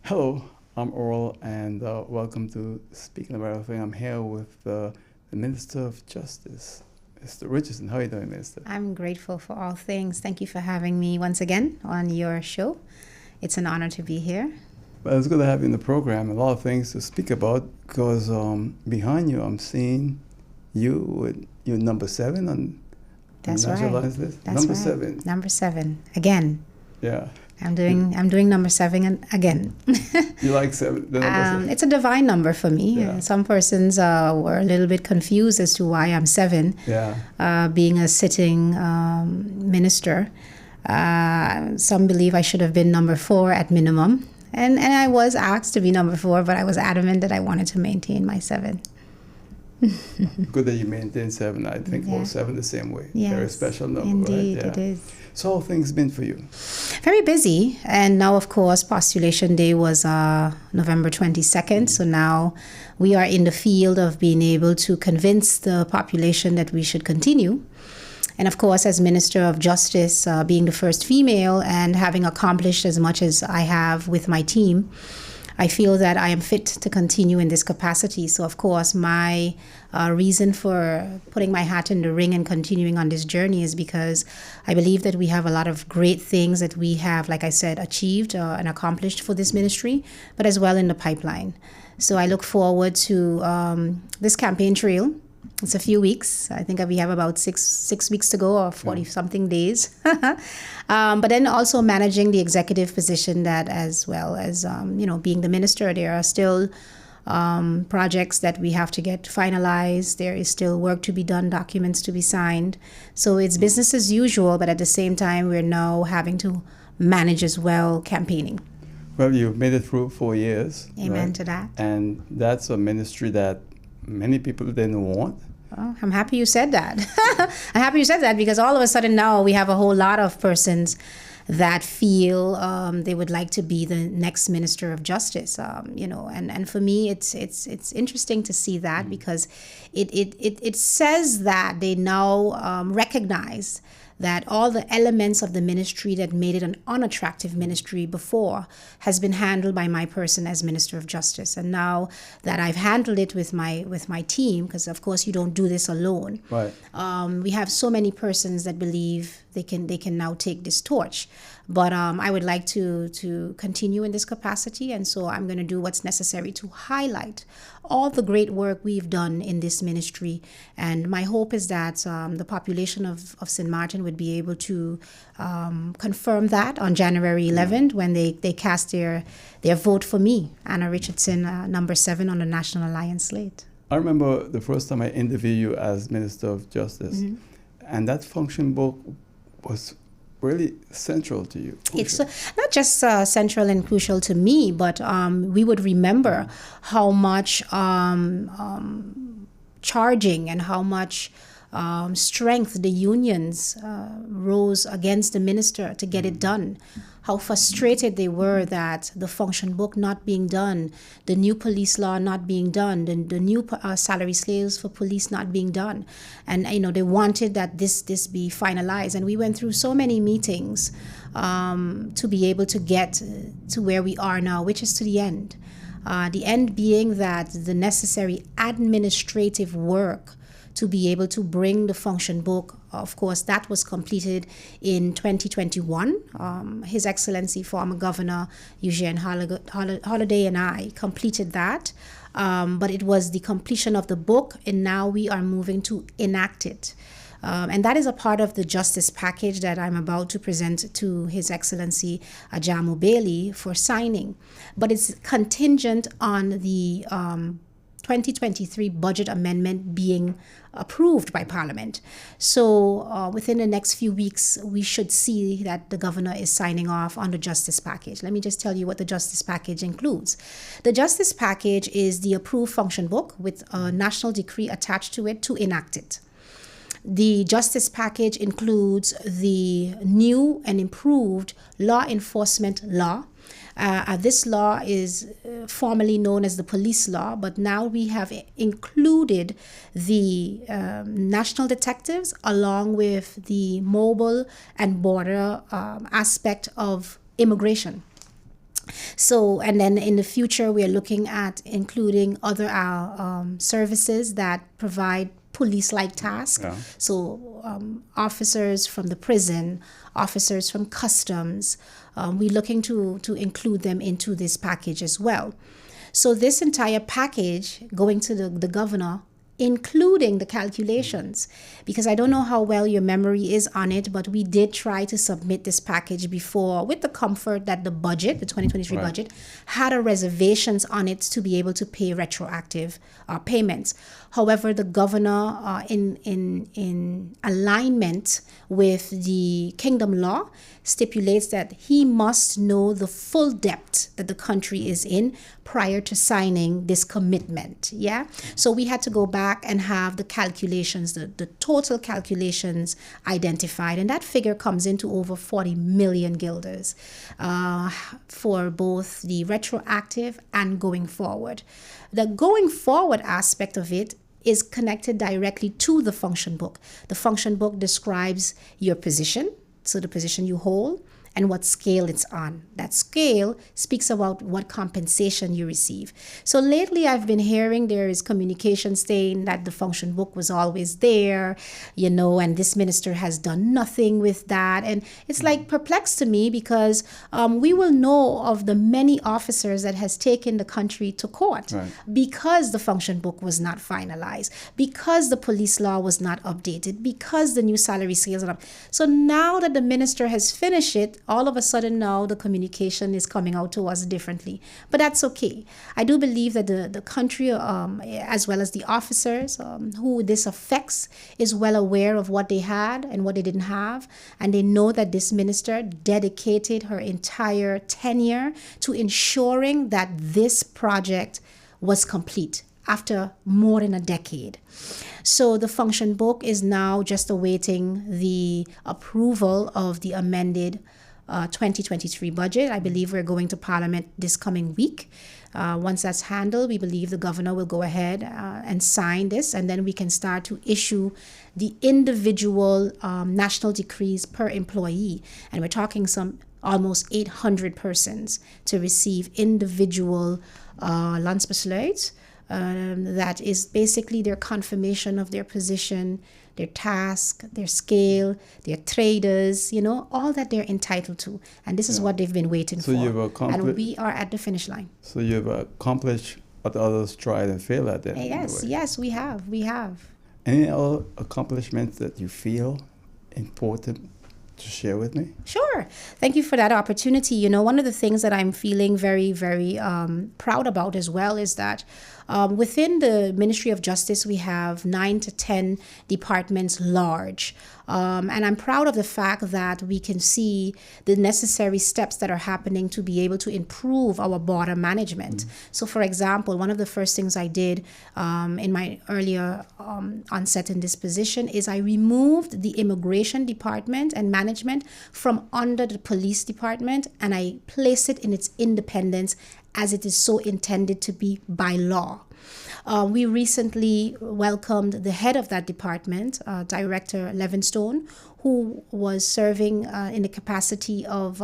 Hello, I'm Earl, and welcome to Speaking About Everything. I'm here with the Minister of Justice, Mr. Richardson. How are you doing, Minister? I'm grateful for all things. Thank you for having me once again on your show. It's an honor to be here. Well, it's good to have you in the program. A lot of things to speak about because behind you, I'm seeing you with your number 7 on That's the National right. Alliance list. That's number right. 7. Number 7 again. Yeah. I'm doing number 7 again. You like 7? The number 7? It's a divine number for me. Yeah. Some persons were a little bit confused as to why I'm 7. Yeah. Being a sitting minister, some believe I should have been number 4 at minimum. And I was asked to be number 4, but I was adamant that I wanted to maintain my 7. Good that you maintain 7. I think Yeah. all 7 the same way. Yes, Very special number, indeed, right? it is. So how have things been for you? Very busy. And now, of course, postulation day was November 22nd. So now we are in the field of being able to convince the population that we should continue. And of course, as Minister of Justice, being the first female and having accomplished as much as I have with my team, I feel that I am fit to continue in this capacity. So, of course, my reason for putting my hat in the ring and continuing on this journey is because I believe that we have a lot of great things that we have, like I said, achieved and accomplished for this ministry, but as well in the pipeline. So I look forward to this campaign trail. It's a few weeks. I think we have about six weeks to go, or 40-something days. But then also managing the executive position, that as well as, being the minister, there are still projects that we have to get finalized. There is still work to be done, documents to be signed. So it's business as usual, but at the same time, we're now having to manage as well campaigning. Well, you've made it through 4 years. Amen right? to that. And that's a ministry that many people didn't want. Oh, I'm happy you said that. I'm happy you said that, because all of a sudden now we have a whole lot of persons that feel they would like to be the next Minister of Justice. And for me, it's interesting to see that, because it says that they now recognize that all the elements of the ministry that made it an unattractive ministry before has been handled by my person as Minister of Justice. And now that I've handled it with my team, because of course you don't do this alone. Right. We have so many persons that believe they can now take this torch. But I would like to continue in this capacity, and so I'm going to do what's necessary to highlight all the great work we've done in this ministry. And my hope is that the population of St. Martin would be able to confirm that on January 11th when they cast their vote for me, Anna Richardson, number 7 on the National Alliance slate. I remember the first time I interviewed you as Minister of Justice, and that function book was really central to you. It's not just central and crucial to me, but we would remember how much charging and how much strength the unions rose against the minister to get it done. How frustrated they were that the function book not being done, the new police law not being done, the new salary scales for police not being done. And, they wanted that this be finalized. And we went through so many meetings to be able to get to where we are now, which is to the end. The end being that the necessary administrative work to be able to bring the function book, of course, that was completed in 2021. His Excellency, former Governor Eugene Holiday, and I completed that. But it was the completion of the book, and now we are moving to enact it. And that is a part of the justice package that I'm about to present to His Excellency Ajamu Bailey for signing. But it's contingent on the 2023 budget amendment being approved by Parliament. So within the next few weeks, we should see that the governor is signing off on the justice package. Let me just tell you what the justice package includes. The justice package is the approved function book with a national decree attached to it to enact it. The justice package includes the new and improved law enforcement law. This law is formerly known as the police law, but now we have included the national detectives along with the mobile and border aspect of immigration. So, and then in the future, we are looking at including other services that provide police-like tasks. Yeah. So, officers from the prison, officers from customs, we're looking to include them into this package as well. So this entire package going to the governor, including the calculations, because I don't know how well your memory is on it, but we did try to submit this package before with the comfort that the budget, the 2023 Right. budget, had a reservations on it to be able to pay retroactive payments. However, the governor, in alignment with the kingdom law, stipulates that he must know the full depth that the country is in prior to signing this commitment. Yeah. So we had to go back and have the calculations, the total calculations identified. And that figure comes into over 40 million guilders for both the retroactive and going forward. The going forward aspect of it is connected directly to the function book. The function book describes your position, so the position you hold, and what scale it's on. That scale speaks about what compensation you receive. So lately I've been hearing there is communication saying that the function book was always there, and this minister has done nothing with that. And it's like perplexed to me because we will know of the many officers that has taken the country to court Right. because the function book was not finalized, because the police law was not updated, because the new salary scales are up. So now that the minister has finished it, all of a sudden now the communication is coming out to us differently. But that's okay. I do believe that the country, as well as the officers who this affects, is well aware of what they had and what they didn't have. And they know that this minister dedicated her entire tenure to ensuring that this project was complete after more than a decade. So the function book is now just awaiting the approval of the amended 2023 budget. I believe we're going to Parliament this coming week. Once that's handled, we believe the governor will go ahead and sign this, and then we can start to issue the individual national decrees per employee. And we're talking some almost 800 persons to receive individual Landsbesluit. That is basically their confirmation of their position, their task, their scale, their traders, all that they're entitled to. And this is what they've been waiting So for. you've And we are at the finish line. So you've accomplished what others tried and failed at that. Yes, we have. Any other accomplishments that you feel important to share with me? Sure. Thank you for that opportunity. One of the things that I'm feeling very, very proud about as well is that within the Ministry of Justice, we have 9 to 10 departments large. And I'm proud of the fact that we can see the necessary steps that are happening to be able to improve our border management. So, for example, one of the first things I did in my earlier onset in this position is I removed the immigration department and management from under the police department, and I placed it in its independence as it is so intended to be by law. We recently welcomed the head of that department, Director Levinstone, who was serving in the capacity of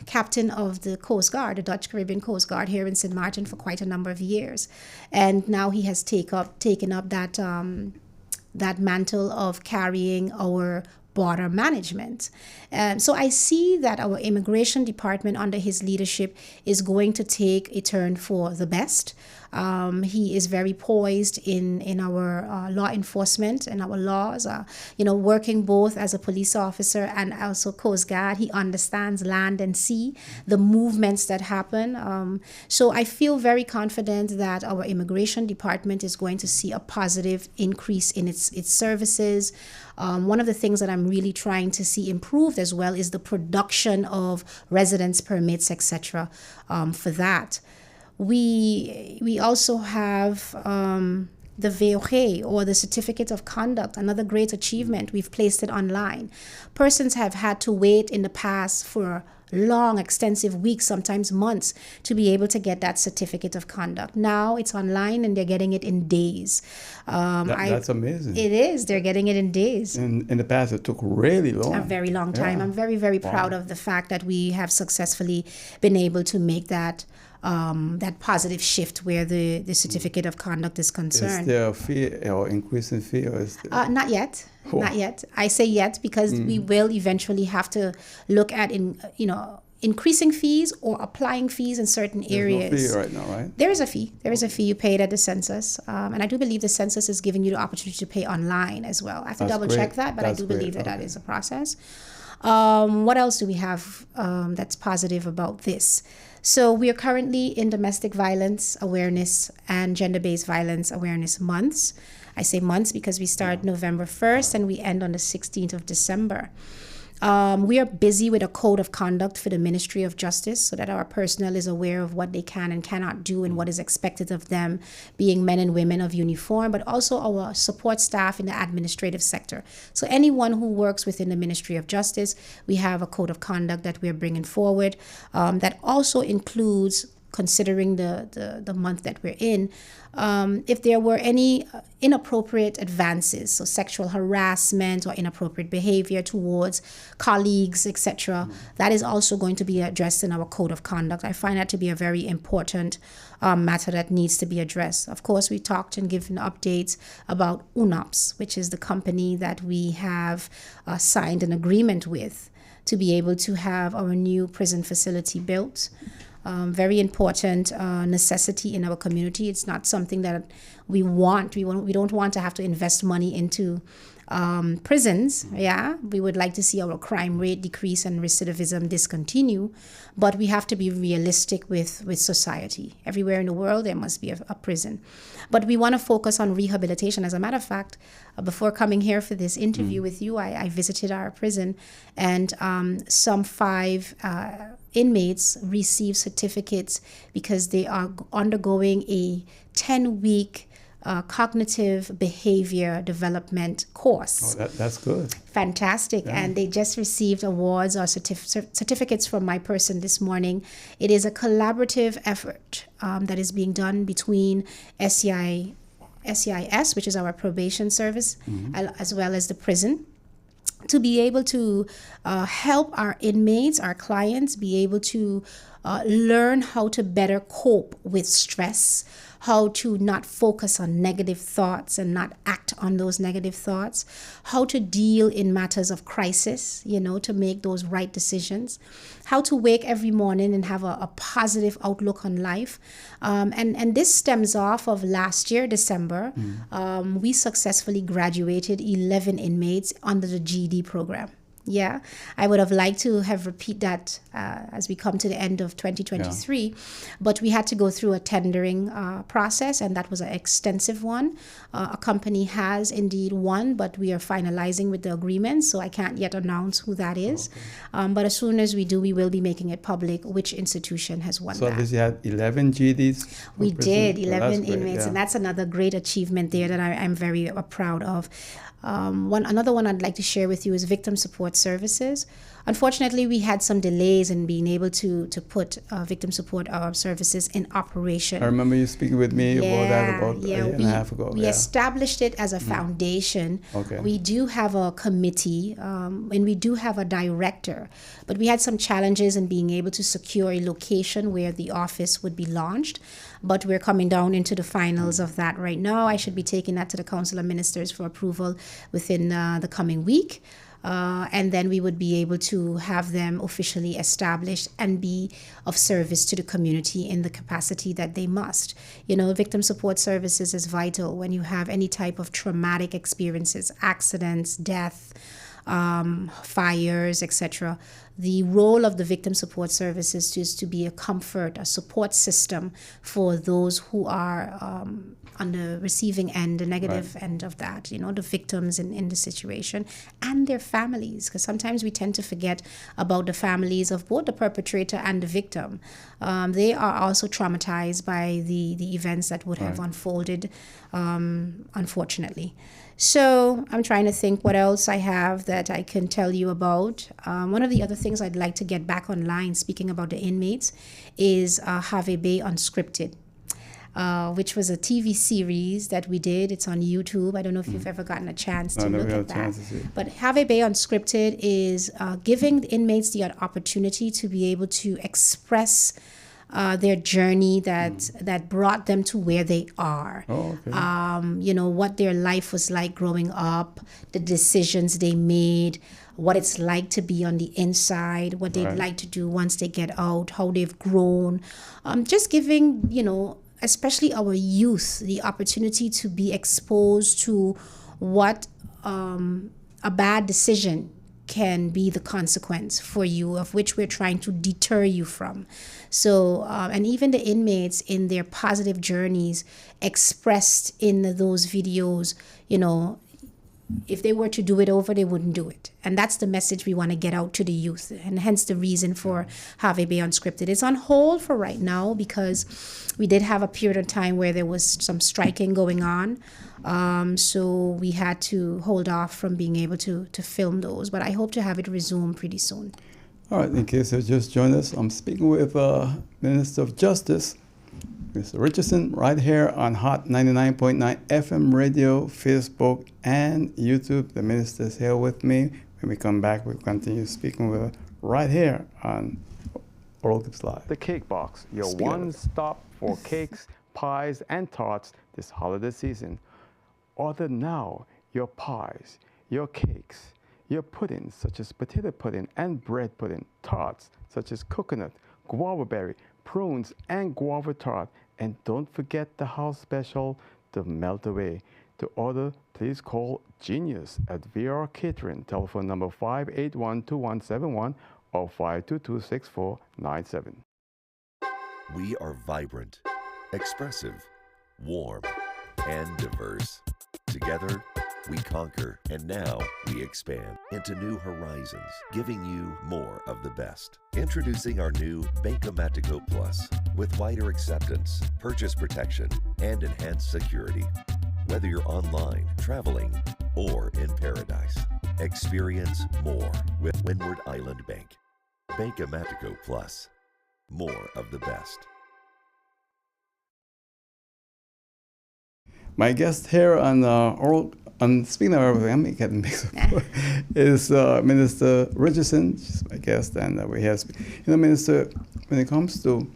captain of the Coast Guard, the Dutch Caribbean Coast Guard here in St. Martin for quite a number of years. And now he has taken up that mantle of carrying our border management. So I see that our immigration department under his leadership is going to take a turn for the best. He is very poised in our law enforcement and our laws, working both as a police officer and also Coast Guard. He understands land and sea, the movements that happen. So I feel very confident that our immigration department is going to see a positive increase in its services. One of the things that I'm really trying to see improved as well is the production of residence permits, etc. For that. We also have the VOG, or the Certificate of Conduct, another great achievement, we've placed it online. Persons have had to wait in the past for long, extensive weeks, sometimes months, to be able to get that certificate of conduct. Now it's online and they're getting it in days. That's amazing. It is. They're getting it in days. In the past, it took really long. A very long time. Yeah. I'm very, very proud of the fact that we have successfully been able to make that that positive shift where the certificate of conduct is concerned. Is there a fee or increase in fee? Or is there... Not yet. Oh. Not yet. I say yet because we will eventually have to look at increasing fees or applying fees in certain areas. There's no fee right now, right? There is a fee. There is a fee you paid at the census. And I do believe the census is giving you the opportunity to pay online as well. I have to double check that, but I do believe that is a process. What else do we have that's positive about this? So we are currently in Domestic Violence Awareness and Gender-Based Violence Awareness months. I say months because we start November 1st and we end on the 16th of December. We are busy with a code of conduct for the Ministry of Justice so that our personnel is aware of what they can and cannot do and what is expected of them, being men and women of uniform, but also our support staff in the administrative sector. So anyone who works within the Ministry of Justice, we have a code of conduct that we're bringing forward that also includes, considering the month that we're in, if there were any inappropriate advances, so sexual harassment or inappropriate behavior towards colleagues, etc., that is also going to be addressed in our code of conduct. I find that to be a very important matter that needs to be addressed. Of course, we talked and given updates about UNOPS, which is the company that we have signed an agreement with to be able to have our new prison facility built. Very important necessity in our community. It's not something that we want. We don't want to have to invest money into prisons. Yeah, we would like to see our crime rate decrease and recidivism discontinue, but we have to be realistic with society. Everywhere in the world there must be a prison, but we want to focus on rehabilitation. As a matter of fact, before coming here for this interview with you, I visited our prison, and some 5 inmates receive certificates because they are undergoing a 10-week cognitive behavior development course. Oh, that's good. Fantastic. Yeah. And they just received awards or certificates from my person this morning. It is a collaborative effort that is being done between SCIS, which is our probation service, as well as the prison, to be able to help our inmates, our clients, be able to learn how to better cope with stress, how to not focus on negative thoughts and not act on those negative thoughts, how to deal in matters of crisis, to make those right decisions, how to wake every morning and have a positive outlook on life. And this stems off of last year, December. We successfully graduated 11 inmates under the GED program. Yeah, I would have liked to have repeat that as we come to the end of 2023, but we had to go through a tendering process, and that was an extensive one. A company has indeed won, but we are finalizing with the agreement, so I can't yet announce who that is. Okay. But as soon as we do, we will be making it public which institution has won that. So you had 11 GDs? We did, 11 inmates, and that's another great achievement there that I'm very proud of. Another one I'd like to share with you is victim support services. Unfortunately, we had some delays in being able to put victim support services in operation. I remember you speaking with me about that a year and a half ago. We established it as a foundation. Okay. We do have a committee and we do have a director, but we had some challenges in being able to secure a location where the office would be launched. But we're coming down into the finals of that right now. I should be taking that to the Council of Ministers for approval within the coming week. And then we would be able to have them officially established and be of service to the community in the capacity that they must. Victim support services is vital when you have any type of traumatic experiences, accidents, death, fires, etc. the role of the victim support services is to be a comfort, a support system for those who are on the receiving end, the negative end of that, the victims in the situation and their families. Because sometimes we tend to forget about the families of both the perpetrator and the victim. They are also traumatized by the events that would have unfolded, unfortunately. So I'm trying to think what else I have that I can tell you about. One of the other things I'd like to get back online, speaking about the inmates, is Have a Bay Unscripted, which was a TV series that we did. It's on YouTube. I don't know if you've ever gotten a chance to look at that. But Have a Bay Unscripted is giving the inmates the opportunity to be able to express their journey that brought them to where they are. What their life was like growing up, the decisions they made, what it's like to be on the inside, what they'd like to do once they get out, how they've grown. Just giving, especially our youth, the opportunity to be exposed to what a bad decision can be the consequence for you, of which we're trying to deter you from. So, and even the inmates in their positive journeys expressed in those videos, if they were to do it over, they wouldn't do it. And that's the message we want to get out to the youth. And hence the reason for Have a Bay Unscripted. It's on hold for right now because we did have a period of time where there was some striking going on. So we had to hold off from being able to film those. But I hope to have it resume pretty soon. All right, in case you just joined us, I'm speaking with Minister of Justice, Mr. Richardson, right here on Hot 99.9 FM radio, Facebook, and YouTube. The minister is here with me. When we come back, we'll continue speaking with her right here on Oral Clips Live. The Cake Box, your one stop for cakes, pies, and tarts this holiday season. Order now your pies, your cakes, your puddings such as potato pudding and bread pudding, tarts such as coconut, guava berry, prunes, and guava tart. And don't forget the house special, the melt away. To order, please call Genius at VR Catering, telephone number 581-2171 or 522-6497. We are vibrant, expressive, warm, and diverse. Together, we conquer, and now we expand into new horizons, giving you more of the best. Introducing our new Bankomatico Plus with wider acceptance, purchase protection, and enhanced security. Whether you're online, traveling, or in paradise, experience more with Windward Island Bank. Bankomatico Plus, more of the best. My guest here on speaking of everything, I'm getting mixed up, is Minister Richardson. She's my guest, and we have, Minister, when it comes to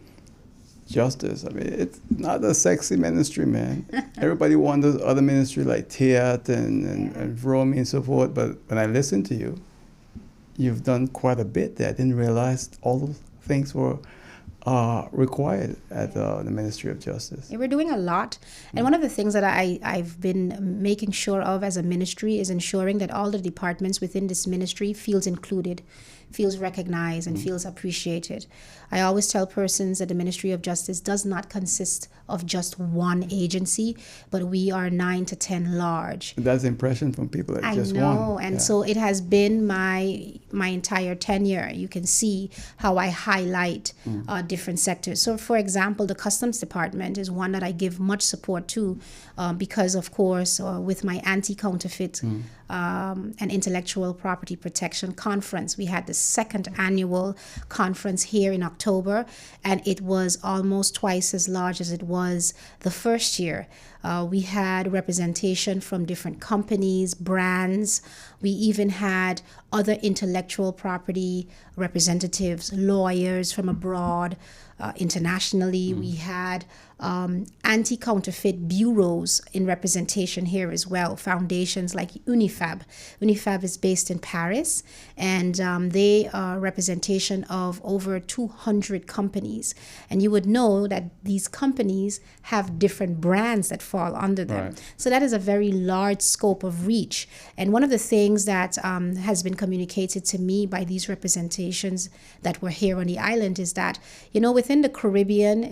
justice, I mean, it's not a sexy ministry, man. Everybody wants other ministry like theater and Rome and so forth, but when I listen to you, you've done quite a bit there. I didn't realize all those things were required at the Ministry of Justice. Yeah, we're doing a lot. And one of the things that I've been making sure of as a ministry is ensuring that all the departments within this ministry feels included, feels recognized, and feels appreciated. I always tell persons that the Ministry of Justice does not consist of just one agency, but we are 9 to 10 large. That's the impression from people that just one. I know, and so it has been my entire tenure. You can see how I highlight different sectors. So, for example, the Customs Department is one that I give much support to because, of course, with my anti-counterfeit and intellectual property protection conference, we had the second annual conference here in October, and it was almost twice as large as it was the first year. We had representation from different companies, brands. We even had other intellectual property representatives, lawyers from abroad, internationally. We had anti-counterfeit bureaus in representation here as well. Foundations like UNIFAB. UNIFAB is based in Paris, and they are representation of over 200 companies. And you would know that these companies have different brands that fall under them. Right. So that is a very large scope of reach. And one of the things that has been communicated to me by these representations that were here on the island is that, within the Caribbean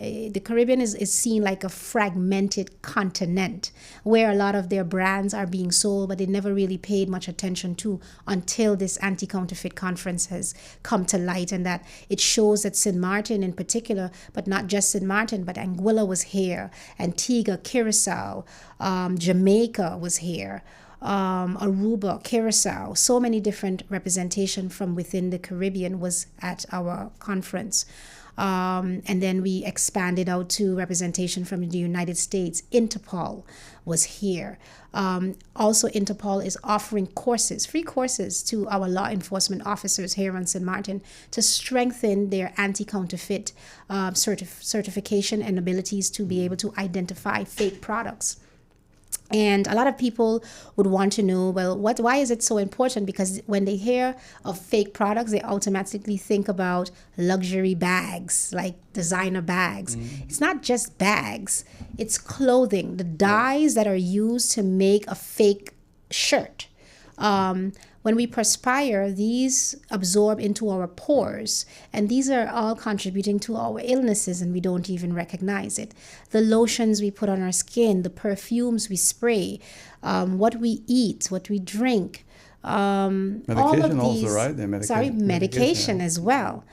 is seen like a fragmented continent where a lot of their brands are being sold, but they never really paid much attention to until this anti-counterfeit conference has come to light, and that it shows that St. Martin in particular, but not just St. Martin, but Anguilla was here, Antigua, Curacao, Jamaica was here, Aruba, Curacao, so many different representation from within the Caribbean was at our conference. And then we expanded out to representation from the United States. Interpol was here. Also, Interpol is offering free courses to our law enforcement officers here on St. Martin to strengthen their anti-counterfeit certification and abilities to be able to identify fake products. And a lot of people would want to know, well, why is it so important? Because when they hear of fake products, they automatically think about luxury bags, like designer bags. It's not just bags, it's clothing, the dyes that are used to make a fake shirt. When we perspire, these absorb into our pores, and these are all contributing to our illnesses, and we don't even recognize it. The lotions we put on our skin, the perfumes we spray, what we eat, what we drink, Medication all of also, these, right? The medication as well.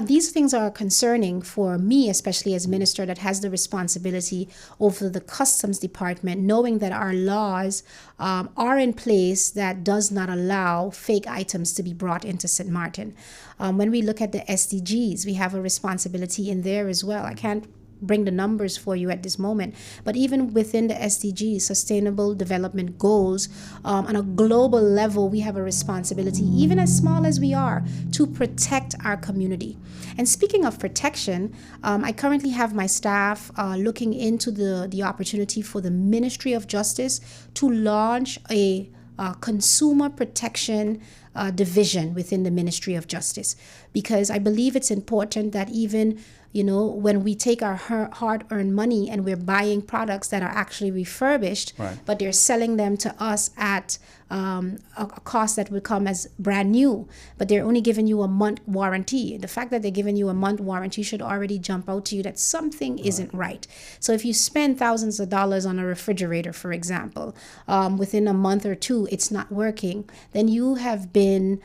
These things are concerning for me, especially as minister that has the responsibility over the customs department, knowing that our laws are in place that does not allow fake items to be brought into St. Martin. When we look at the SDGs, we have a responsibility in there as well. I can't bring the numbers for you at this moment, but even within the SDGs, Sustainable Development Goals, on a global level, we have a responsibility, even as small as we are, to protect our community. And speaking of protection, I currently have my staff looking into the opportunity for the Ministry of Justice to launch a consumer protection division within the Ministry of Justice, because I believe it's important that even when we take our hard-earned money and we're buying products that are actually refurbished, right, but they're selling them to us at a cost that would come as brand new, but they're only giving you a month warranty. The fact that they're giving you a month warranty should already jump out to you that something isn't right. So if you spend thousands of dollars on a refrigerator, for example, within a month or two, it's not working, then you have been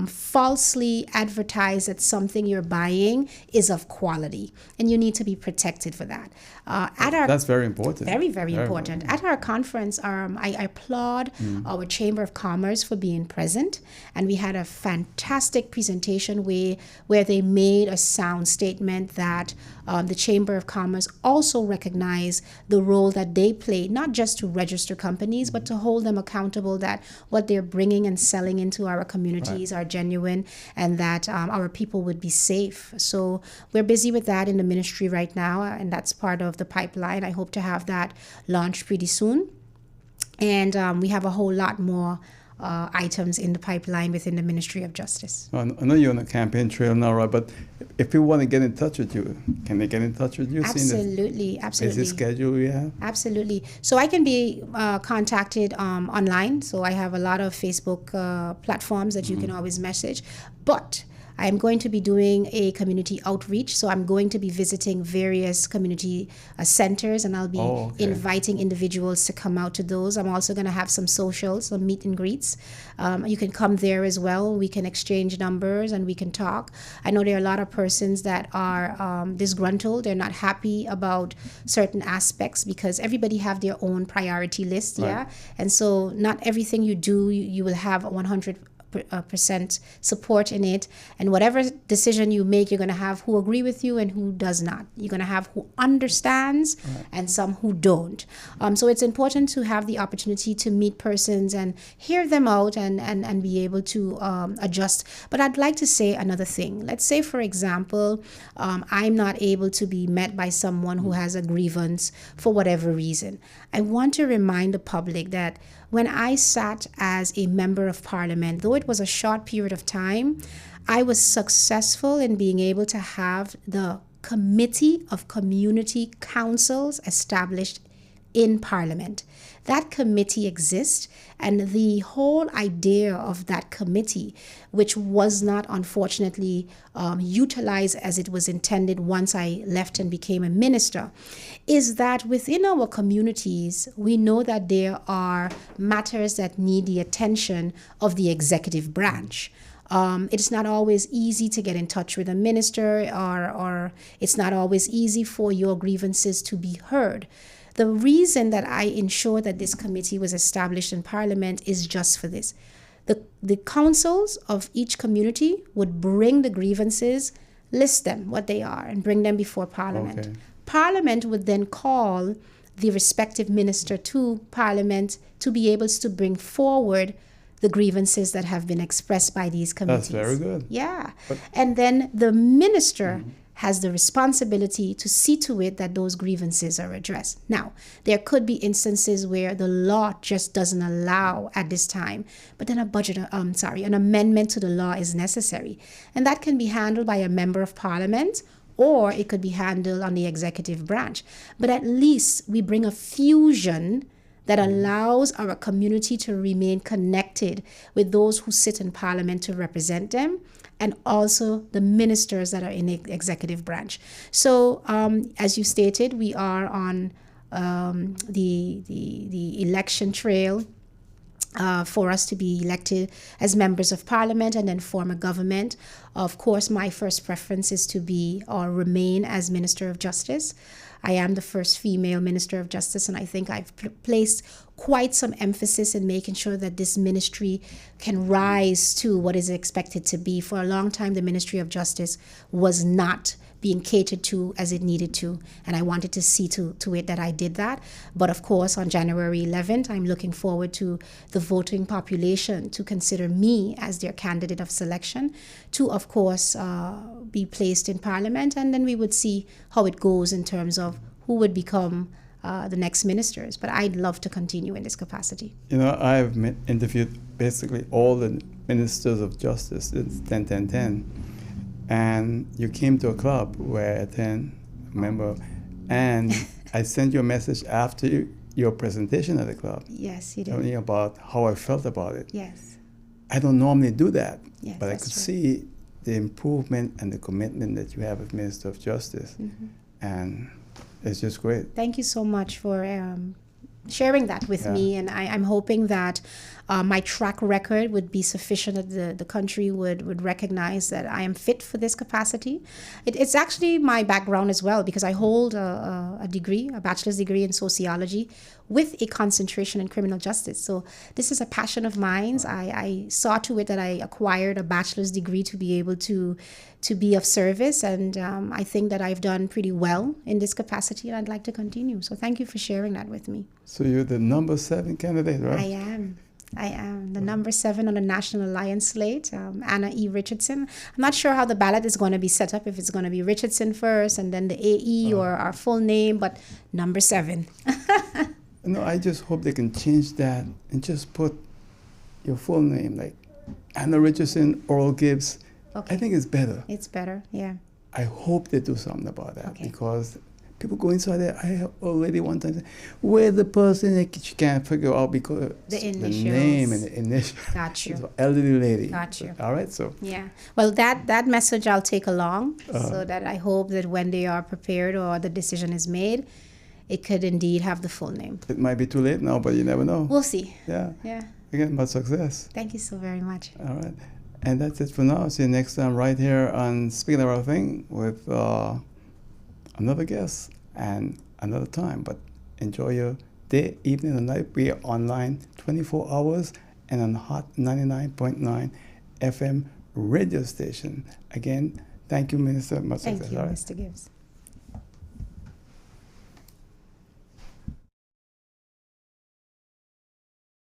falsely advertised that something you're buying is of quality, and you need to be protected for that. That's very important. Very, very important. At our conference, I applaud our Chamber of Commerce for being present, and we had a fantastic presentation where they made a sound statement that the Chamber of Commerce also recognize the role that they play, not just to register companies, but to hold them accountable that what they're bringing and selling into our communities are genuine, and that our people would be safe. So we're busy with that in the ministry right now, and that's part of the pipeline. I hope to have that launched pretty soon. And we have a whole lot more items in the pipeline within the Ministry of Justice. I know you're on the campaign trail now, right? But if people want to get in touch with you, can they get in touch with you? Absolutely, absolutely. Is the schedule you have? Absolutely. So I can be contacted online. So I have a lot of Facebook platforms that you can always message. But I'm going to be doing a community outreach. So I'm going to be visiting various community centers, and I'll be inviting individuals to come out to those. I'm also going to have some socials, some meet and greets. You can come there as well. We can exchange numbers and we can talk. I know there are a lot of persons that are disgruntled. They're not happy about certain aspects because everybody have their own priority list. Right. Yeah. And so not everything you do, you will have 100% percent support in it. And whatever decision you make, you're going to have who agree with you and who does not. You're going to have who understands and some who don't. So it's important to have the opportunity to meet persons and hear them out and be able to adjust. But I'd like to say another thing. Let's say, for example, I'm not able to be met by someone who has a grievance for whatever reason. I want to remind the public that when I sat as a member of parliament, though it was a short period of time, I was successful in being able to have the Committee of Community Councils established in Parliament. That committee exists, and the whole idea of that committee, which was not unfortunately utilized as it was intended once I left and became a minister, is that within our communities, we know that there are matters that need the attention of the executive branch. It's not always easy to get in touch with a minister, or it's not always easy for your grievances to be heard. The reason that I ensure that this committee was established in Parliament is just for this. The councils of each community would bring the grievances, list them, what they are, and bring them before Parliament. Okay. Parliament would then call the respective minister to Parliament to be able to bring forward the grievances that have been expressed by these committees. That's very good. Yeah. But- And then the minister has the responsibility to see to it that those grievances are addressed. Now, there could be instances where the law just doesn't allow at this time, but then an amendment to the law is necessary. And that can be handled by a member of parliament, or it could be handled on the executive branch. But at least we bring a fusion that allows our community to remain connected with those who sit in parliament to represent them, and also the ministers that are in the executive branch. So, as you stated, we are on the election trail for us to be elected as members of parliament and then form a government. Of course, my first preference is to be or remain as Minister of Justice. I am the first female Minister of Justice, and I think I've placed quite some emphasis in making sure that this ministry can rise to what is expected to be. For a long time, the Ministry of Justice was not being catered to as it needed to, and I wanted to see to it that I did that. But of course, on January 11th, I'm looking forward to the voting population to consider me as their candidate of selection to, of course, be placed in Parliament, and then we would see how it goes in terms of who would become the next ministers. But I'd love to continue in this capacity. You know, I've interviewed basically all the ministers of justice since 10, and you came to a club where I attend, a member, and I sent you a message after your presentation at the club. Yes, you did. Telling you about how I felt about it. Yes. I don't normally do that, Yes, but I that's could true. see the improvement and the commitment that you have as Minister of Justice, Mm-hmm. and it's just great. Thank you so much for sharing that with Yeah. me, and I'm hoping that my track record would be sufficient that the country would recognize that I am fit for this capacity. It's actually my background as well, because I hold a degree, a bachelor's degree in sociology with a concentration in criminal justice. So this is a passion of mine. I saw to it that I acquired a bachelor's degree to be able to be of service, and I think that I've done pretty well in this capacity, and I'd like to continue. So thank you for sharing that with me. So you're the number 7 candidate, right? I am the number 7 on the National Alliance slate, Anna E. Richardson. I'm not sure how the ballot is going to be set up, if it's going to be Richardson first and then the AE or our full name, but number 7. No, I just hope they can change that and just put your full name, like Anna Richardson, Oral Gibbs. Okay. I think it's better. It's better, yeah. I hope they do something about that, Okay. because people go inside there. I have already one time said, where the person that she can't figure out because The the initials. name and the initial. Got you. It's an elderly lady. Got you. All right, so Yeah. Well, that message I'll take along, so that I hope that when they are prepared or the decision is made, it could indeed have the full name. it might be too late now, but you never know. We'll see. Yeah. Yeah. Again, much success. Thank you so very much. All right. And that's it for now. See you next time right here on Speaking of Our Thing with another guest and another time. But enjoy your day, evening, and night. We are online 24 hours and on Hot 99.9 FM radio station. Again, thank you, Minister. Much Thank success. you, All right. Mr. Gibbs.